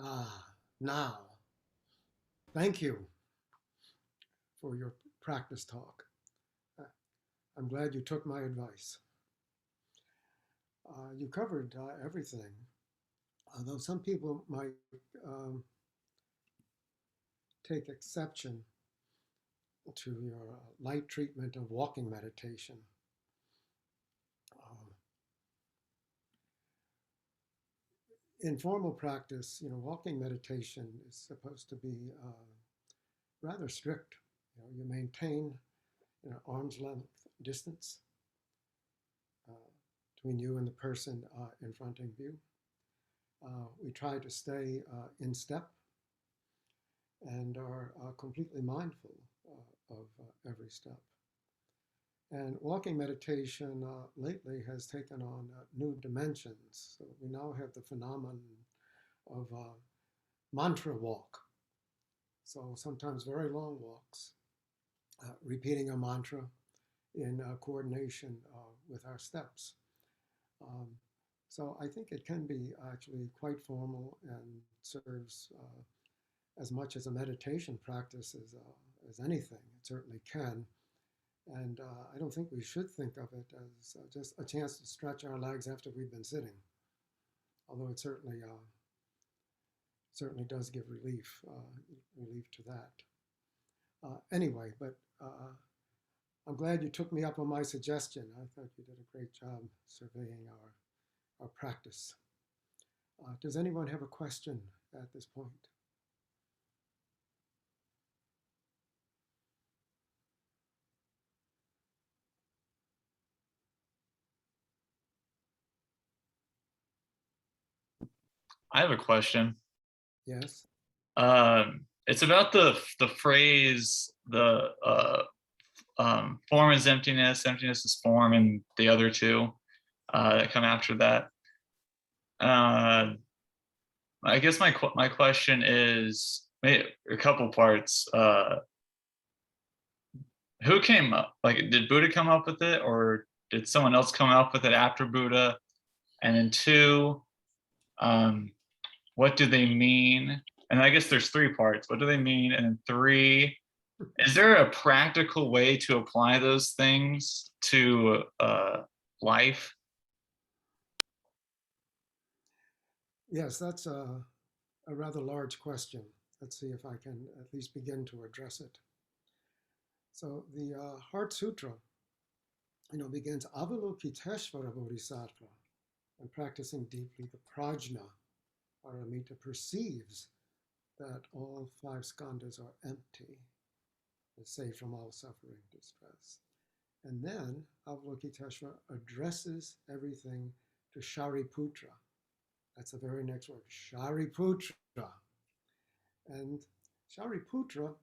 Ah, now, thank you for your practice talk. Uh, I'm glad you took my advice. You covered everything, although some people might um, take exception to your light treatment of walking meditation. Um, in formal practice, walking meditation is supposed to be rather strict. You maintain arm's length distance uh, between you and the person in front of you. We try to stay in step and are completely mindful of every step. And walking meditation lately has taken on new dimensions. So we now have the phenomenon of mantra walk. So sometimes very long walks, repeating a mantra in coordination with our steps. Um, so I think it can be actually quite formal and serves as much as a meditation practice as anything. It certainly can. And I don't think we should think of it as just a chance to stretch our legs after we've been sitting, although it certainly does give relief to that. Anyway, but I'm glad you took me up on my suggestion. I thought you did a great job surveying our practice. Does anyone have a question at this point? I have a question. Yes. It's about the phrase form is emptiness, emptiness is form, and the other two that come after that. Uh, I guess my question is a couple parts. Who came up? Like, did Buddha come up with it, or did someone else come up with it after Buddha? And then two, um, what do they mean? And I guess there's three parts. What do they mean? And then three, is there a practical way to apply those things to life? Yes, that's a rather large question. Let's see if I can at least begin to address it. So the Heart Sutra, begins Avalokiteshvara Bodhisattva, and practicing deeply the prajna, paramita, perceives that all five skandhas are empty, is safe from all suffering, distress. And then Avalokiteshvara addresses everything to Shariputra. That's the very next word, Shariputra. And Shariputra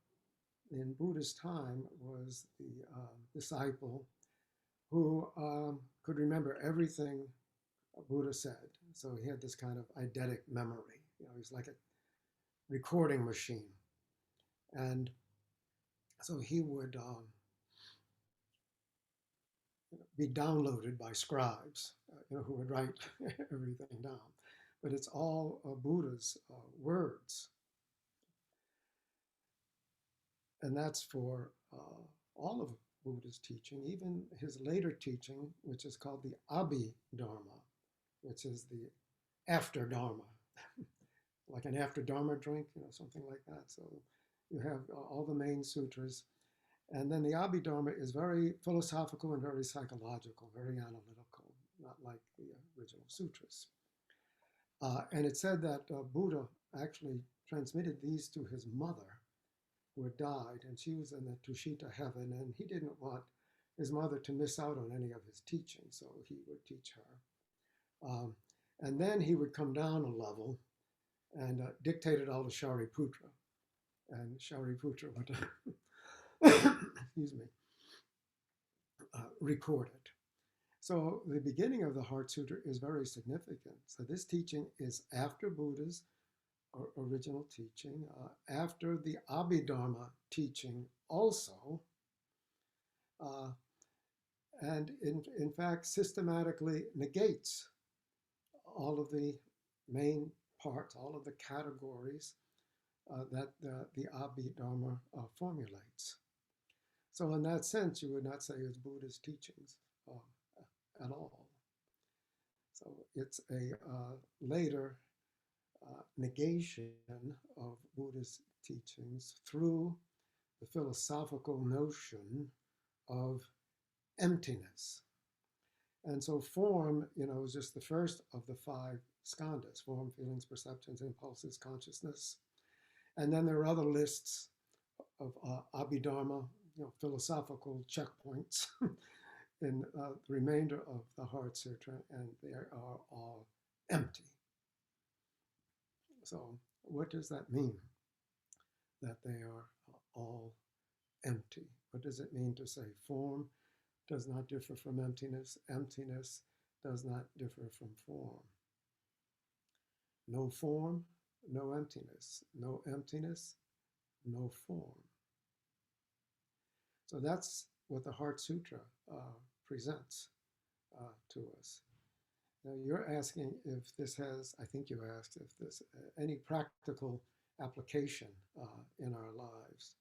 in Buddha's time was the disciple who could remember everything Buddha said. So he had this kind of eidetic memory. He's like a recording machine. And so he would be downloaded by scribes, who would write everything down. But it's all Buddha's words. And that's for all of Buddha's teaching, even his later teaching, which is called the Abhidharma, which is the after Dharma, like an after Dharma drink, something like that. So you have all the main sutras. And then the Abhidharma is very philosophical and very psychological, very analytical, not like the original sutras. And it said that Buddha actually transmitted these to his mother, who had died, and she was in the Tushita heaven, and he didn't want his mother to miss out on any of his teaching, so he would teach her. And then he would come down a level and dictate it all to Shariputra, and Shariputra would, excuse me, record it. So the beginning of the Heart Sutra is very significant. So this teaching is after Buddha's original teaching, after the Abhidharma teaching also, and in fact systematically negates all of the main parts, all of the categories that the Abhidharma formulates. So in that sense, you would not say it's Buddha's teachings at all. So it's a later negation of Buddhist teachings through the philosophical notion of emptiness. And so form, is just the first of the five skandhas: form, feelings, perceptions, impulses, consciousness. And then there are other lists of Abhidharma, philosophical checkpoints in the remainder of the Heart Sutra, and they are all empty. So what does that mean, that they are all empty? What does it mean to say form does not differ from emptiness? Emptiness does not differ from form. No form, no emptiness. No emptiness, no form. So that's what the Heart Sutra presents to us. Now you're asking if this has, I think you asked, if this any practical application in our lives.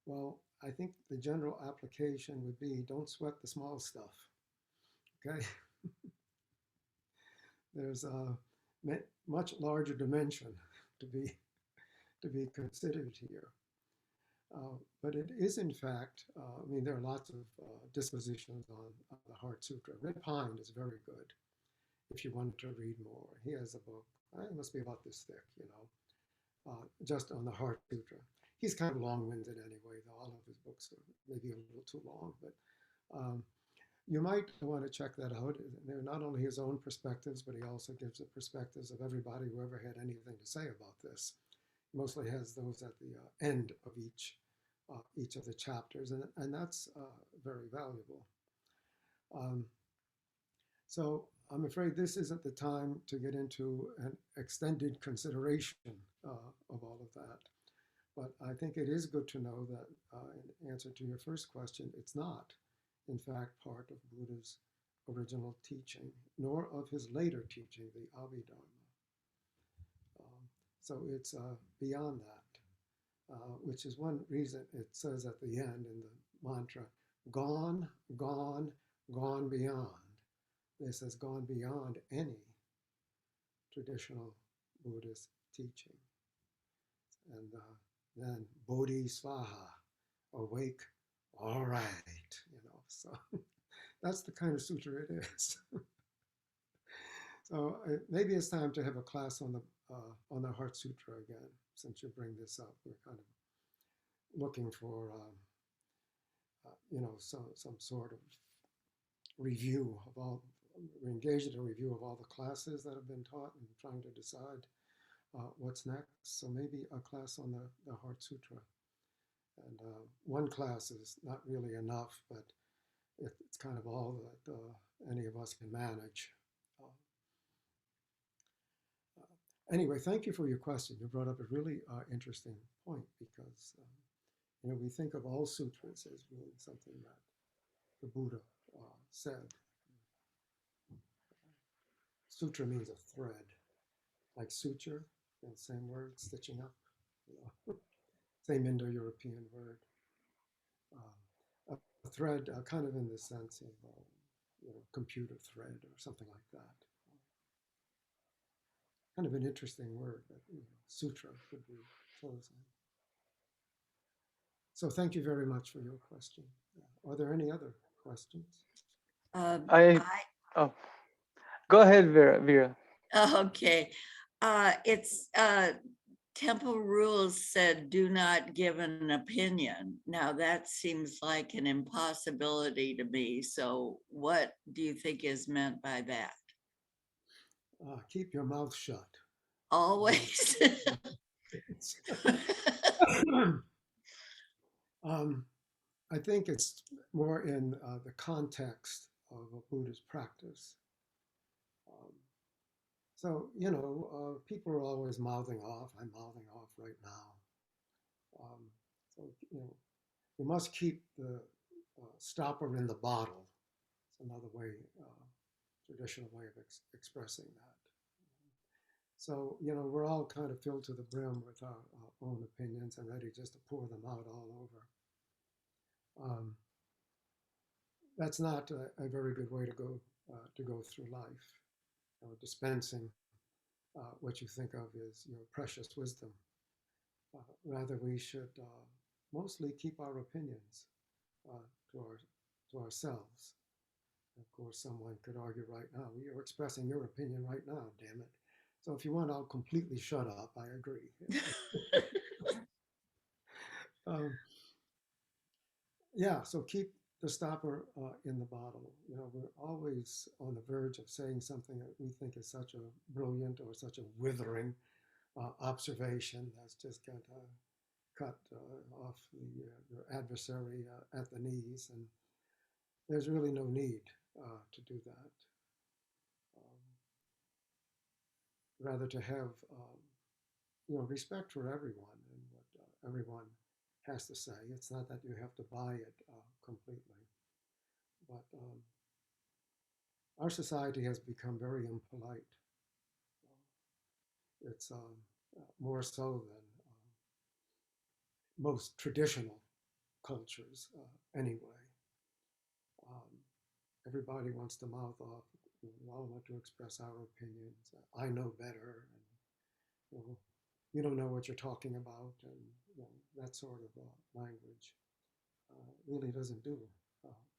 Well, I think the general application would be, don't sweat the small stuff, okay? There's a much larger dimension to be considered here. But it is, in fact, there are lots of dispositions on the Heart Sutra. Red Pine is very good if you wanted to read more. He has a book, it must be about this thick, just on the Heart Sutra. He's kind of long-winded anyway, though all of his books are maybe a little too long, but you might want to check that out. They're not only his own perspectives, but he also gives the perspectives of everybody who ever had anything to say about this. He mostly has those at the end of each of the chapters, and that's very valuable. So I'm afraid this isn't the time to get into an extended consideration of all of that. But I think it is good to know that, in answer to your first question, it's not, in fact, part of Buddha's original teaching, nor of his later teaching, the Abhidharma. So it's beyond that, which is one reason it says at the end in the mantra, gone, gone, gone beyond. This has gone beyond any traditional Buddhist teaching. And then Bodhisvaha, awake, all right, so that's the kind of sutra it is. So maybe it's time to have a class on the Heart Sutra again, since you bring this up. We're kind of looking for, some sort of review of all, we're engaged in a review of all the classes that have been taught and trying to decide what's next. So maybe a class on the Heart Sutra. And one class is not really enough, but it's kind of all that any of us can manage. Anyway, thank you for your question. You brought up a really interesting point, because we think of all sutras as being something that the Buddha said. Sutra means a thread, like suture, same word, stitching up, same Indo-European word. A thread, kind of in the sense of computer thread or something like that. Kind of an interesting word, but sutra could be chosen. So thank you very much for your question. Are there any other questions? Oh, go ahead, Vera. Okay. It's Temple Rules said, do not give an opinion. Now that seems like an impossibility to me. So what do you think is meant by that? Keep your mouth shut. Always. I think it's more in the context of a Buddhist practice. So, people are always mouthing off. I'm mouthing off right now. So, you must keep the stopper in the bottle. It's another way, traditional way of expressing that. So, you know, we're all kind of filled to the brim with our own opinions and ready just to pour them out all over. That's not a very good way to go through life, you know, dispensing what you think of as your precious wisdom. Rather, we should mostly keep our opinions uh, to, our, to ourselves. Of course, someone could argue right now, well, you're expressing your opinion right now, damn it. So if you want, I'll completely shut up. I agree. um, yeah, so keep the stopper in the bottle. You know, we're always on the verge of saying something that we think is such a brilliant or such a withering observation that's just going to cut off your adversary at the knees. And there's really no need to do that. Rather to have you know, respect for everyone and what everyone has to say. It's not that you have to buy it completely, but our society has become very impolite. It's more so than most traditional cultures, anyway. Um, Everybody wants to mouth off. We all want to express our opinions. I know better, and you know, you don't know what you're talking about, and you know, that sort of language really doesn't do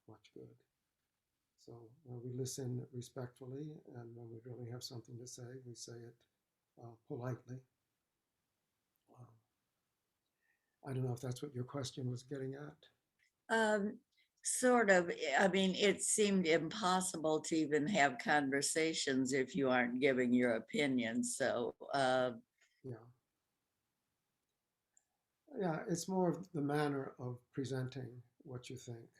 much good. So we listen respectfully, and when we really have something to say, we say it politely. I don't know if that's what your question was getting at. Sort of. I mean, it seemed impossible to even have conversations if you aren't giving your opinion. So, Yeah. Yeah, it's more of the manner of presenting what you think.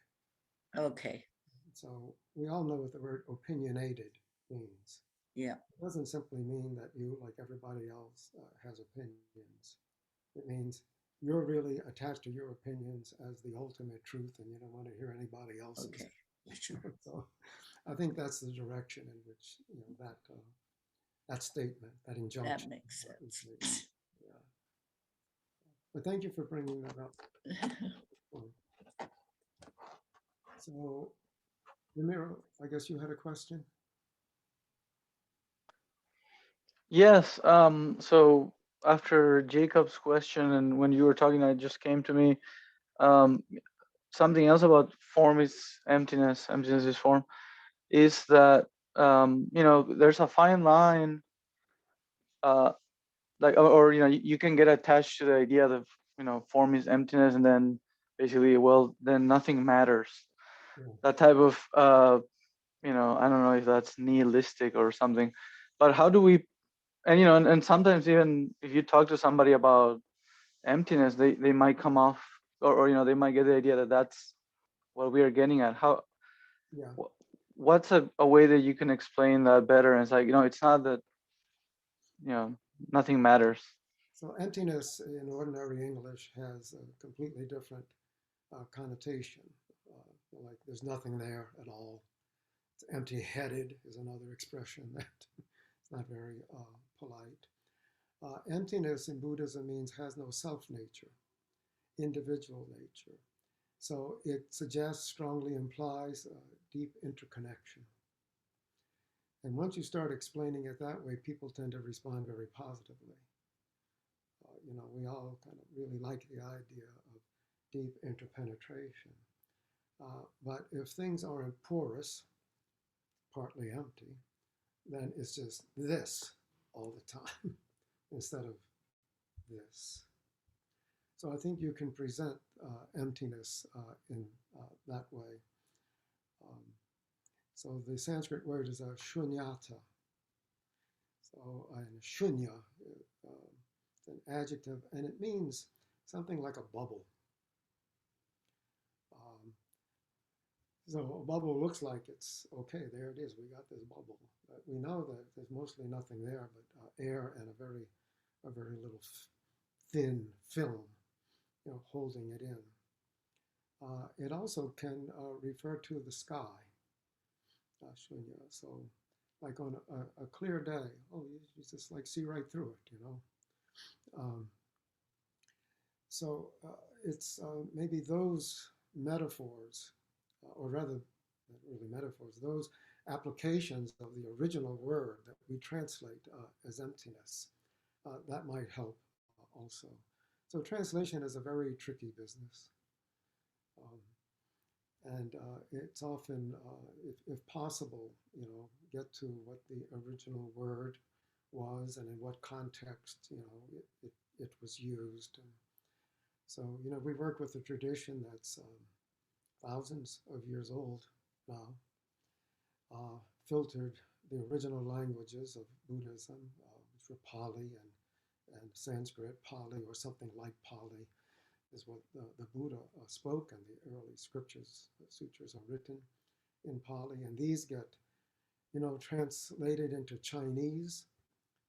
okay. So we all know what the word opinionated means. Yeah. It doesn't simply mean that you, like everybody else, has opinions. It means you're really attached to your opinions as the ultimate truth, and you don't want to hear anybody else's. Okay. Sure. So I think that's the direction in which, you know, that statement, that injunction. That makes sense. Yeah. But thank you for bringing that up. So, Ramiro, I guess you had a question? Yes. So after Jacob's question and when you were talking, it just came to me um, something else about form is emptiness. Emptiness is form. Is that you know, there's a fine line, like, or you know, you can get attached to the idea that, you know, form is emptiness, and then basically, well, then nothing matters. Yeah. That type of you know, I don't know if that's nihilistic or something, but how do we, and you know, and sometimes even if you talk to somebody about emptiness, they might come off, or you know, they might get the idea that that's what we are getting at. How, Yeah. what's a way that you can explain that better? And it's like, you know, it's not that, you know, nothing matters. So emptiness in ordinary English has a completely different connotation. Like there's nothing there at all. It's empty-headed is another expression that it's not very polite. Emptiness in Buddhism means has no self-nature, individual nature. So it suggests, strongly implies deep interconnection. And once you start explaining it that way, people tend to respond very positively. You know, we all kind of really like the idea of deep interpenetration. But if things aren't porous, partly empty, then it's just this all the time instead of this. So I think you can present emptiness in that way. Um, so the Sanskrit word is a shunyata. So and shunya, it's an adjective, and it means something like a bubble. Um, so a bubble looks like it's okay. There it is. We got this bubble, but we know that there's mostly nothing there but air and a very little thin film, you know, holding it in. It also can refer to the sky, shunya. So like on a clear day. Oh, you just like see right through it, you know. Um, so it's maybe those metaphors, or rather, not really metaphors, those applications of the original word that we translate as emptiness, that might help also. So translation is a very tricky business. Um, and it's often, if possible, you know, get to what the original word was and in what context, you know, it was used. And so, you know, we work with a tradition that's thousands of years old now, filtered the original languages of Buddhism, which were Pali and Sanskrit. Pali, or something like Pali, is what the Buddha spoke, and the early scriptures, the sutras are written in Pali, and these get, you know, translated into Chinese.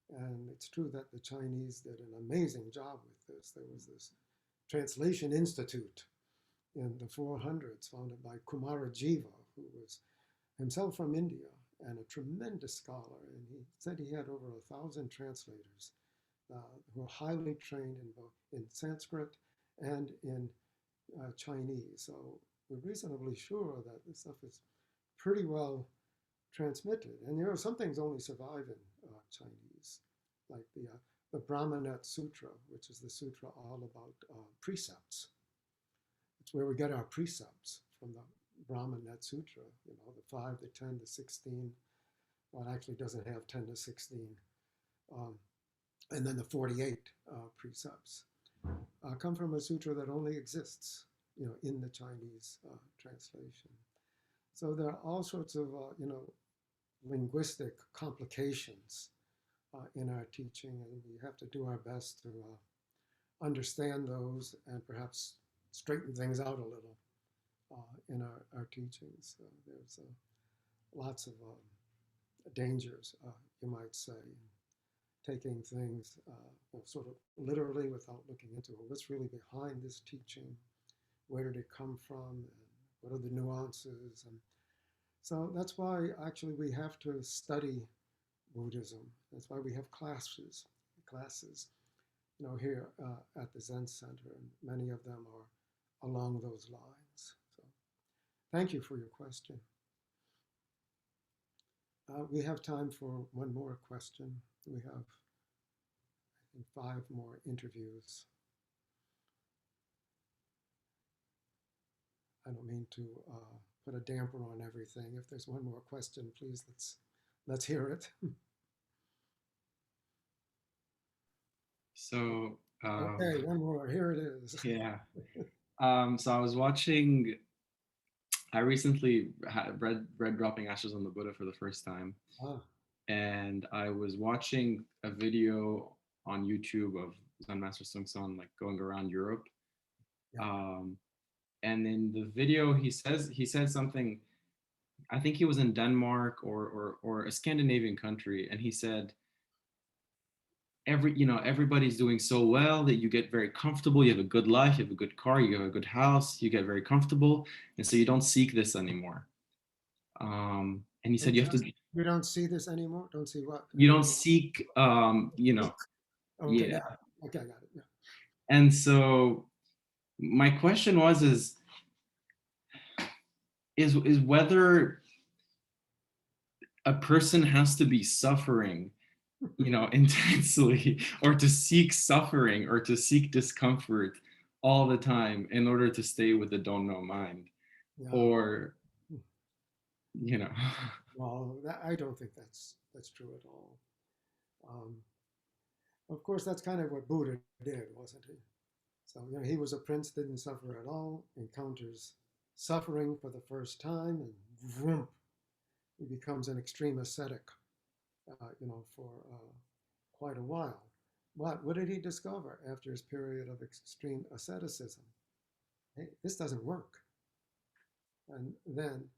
And it's true that the Chinese did an amazing job with this. There was this Translation Institute in the 400s, founded by Kumarajiva, who was himself from India and a tremendous scholar. And he said he had over 1,000 translators who were highly trained in both in Sanskrit and in Chinese. So we're reasonably sure that this stuff is pretty well transmitted. And you know, some things only survive in Chinese, like the Brahmanet Sutra, which is the sutra all about precepts. It's where we get our precepts from the Brahmanet Sutra, you know, the 5, the 10, the 16. Well, it actually doesn't have 10 to 16. And then the 48 precepts come from a sutra that only exists, you know, in the Chinese translation. So there are all sorts of, you know, linguistic complications in our teaching, and we have to do our best to understand those and perhaps straighten things out a little in our teachings. There's lots of dangers, you might say, taking things sort of literally without looking into what's really behind this teaching, where did it come from, and what are the nuances. And so that's why actually we have to study Buddhism. That's why we have classes, you know, here at the Zen Center, and many of them are along those lines. So thank you for your question. We have time for one more question. We have, I think, 5 more interviews. I don't mean to put a damper on everything. If there's one more question, please let's hear it. So okay, one more. Here it is. yeah. So I was watching. I recently read Dropping Ashes on the Buddha for the first time, and I was watching a video on YouTube of Zen Master Hae like going around Europe. Yeah. And in the video, he said something. I think he was in Denmark or a Scandinavian country, and he said, everybody's doing so well that you get very comfortable, you have a good life, you have a good car, you have a good house, you get very comfortable, and so you don't seek this anymore. And he said you have to. We don't see this anymore. Don't see what? You don't seek. Okay, Yeah. Okay, I got it. Yeah. And so my question is whether a person has to be suffering, intensely, or to seek suffering or to seek discomfort all the time in order to stay with the don't know mind. Yeah. Or well, I don't think that's true at all. Of course, that's kind of what Buddha did, wasn't he? So he was a prince, didn't suffer at all, encounters suffering for the first time, and vroom, he becomes an extreme ascetic, for quite a while. What did he discover after his period of extreme asceticism? Hey, this doesn't work. And then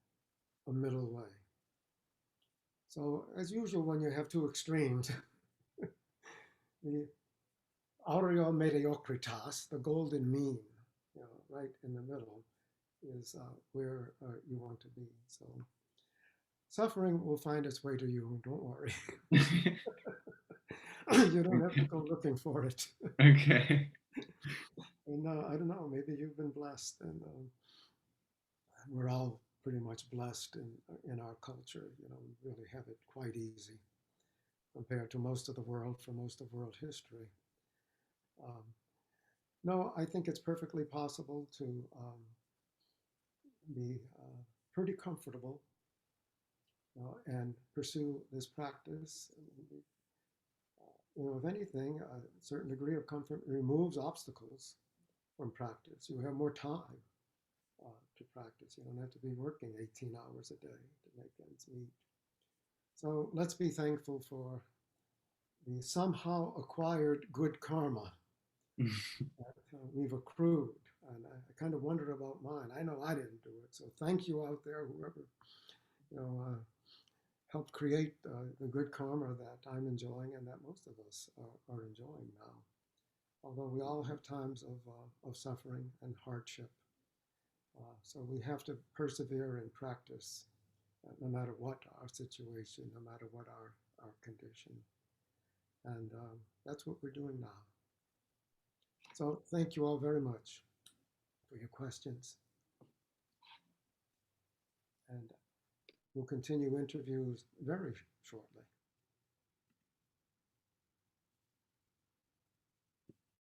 a middle way. So as usual, when you have 2 extremes, the aurea mediocritas, the golden mean, right in the middle, is where you want to be. suffering will find its way to you. Don't worry. You don't have to go looking for it. Okay. And I don't know, maybe you've been blessed, and we're all pretty much blessed in our culture. You know, we really have it quite easy compared to most of the world for most of world history. Um, no, I think it's perfectly possible to be pretty comfortable and pursue this practice. You know, if anything, a certain degree of comfort removes obstacles from practice. You have more time to practice. You don't have to be working 18 hours a day to make ends meet. So let's be thankful for the somehow acquired good karma that we've accrued. And I kind of wondered about mine. I know I didn't do it. So thank you out there, whoever, you know, helped create the good karma that I'm enjoying and that most of us are enjoying now. Although we all have times of suffering and hardship. So we have to persevere in practice, no matter what our situation, no matter what our condition. And that's what we're doing now. So thank you all very much for your questions. And we'll continue interviews very shortly.